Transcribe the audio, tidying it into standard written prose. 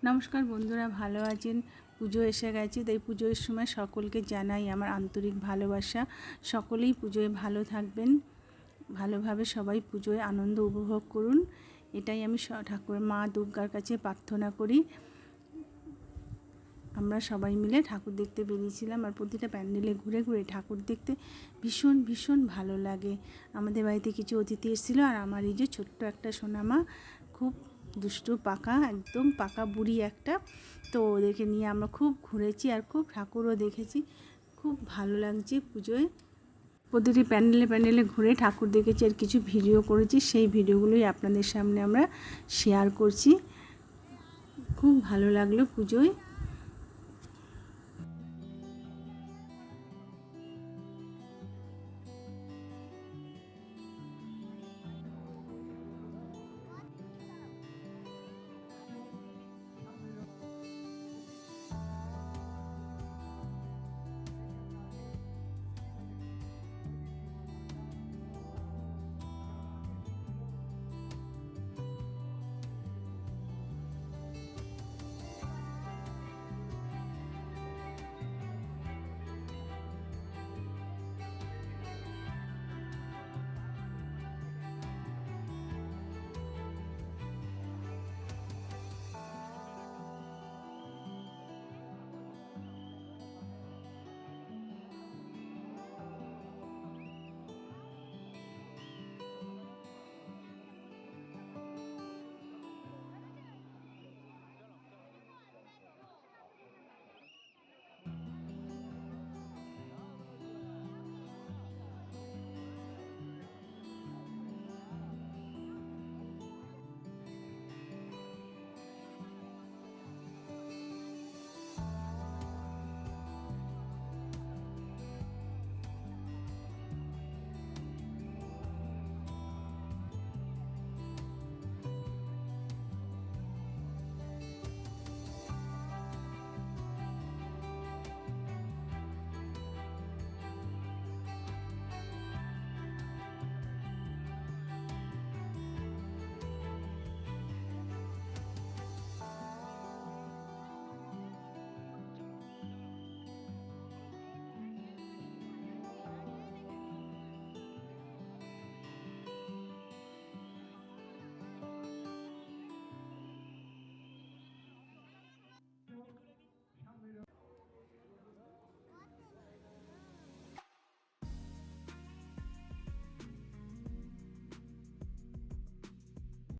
নমস্কার বন্ধুরা, ভালো আছেন? পুজো এসে গেছে, তাই পুজোর সময় সকলকে জানাই আমার আন্তরিক ভালোবাসা। সকলেই পুজোয় ভালো থাকবেন, ভালোভাবে সবাই পুজোয় আনন্দ উপভোগ করুন, এটাই আমি ঠাকুর মা দুর্গার কাছে প্রার্থনা করি। আমরা সবাই মিলে ঠাকুর দেখতে বেরিয়েছিলাম, আর প্রতিটা প্যান্ডেলে ঘুরে ঘুরে ঠাকুর দেখতে ভীষণ ভীষণ ভালো লাগে। আমাদের বাড়িতে কিছু অতিথি এসেছিলো, আর আমার এই যে ছোট্ট একটা সোনামা, খুব দুষ্টু পাকা, একদম পাকা বুড়ি একটা, তো ওদেরকে নিয়ে আমরা খুব ঘুরেছি আর খুব ঠাকুরও দেখেছি। খুব ভালো লাগছে পুজোয়। প্রতিটি প্যান্ডেলে প্যান্ডেলে ঘুরে ঠাকুর দেখেছি আর কিছু ভিডিও করেছি, সেই ভিডিওগুলোই আপনাদের সামনে আমরা শেয়ার করছি। খুব ভালো লাগলো পুজোয়।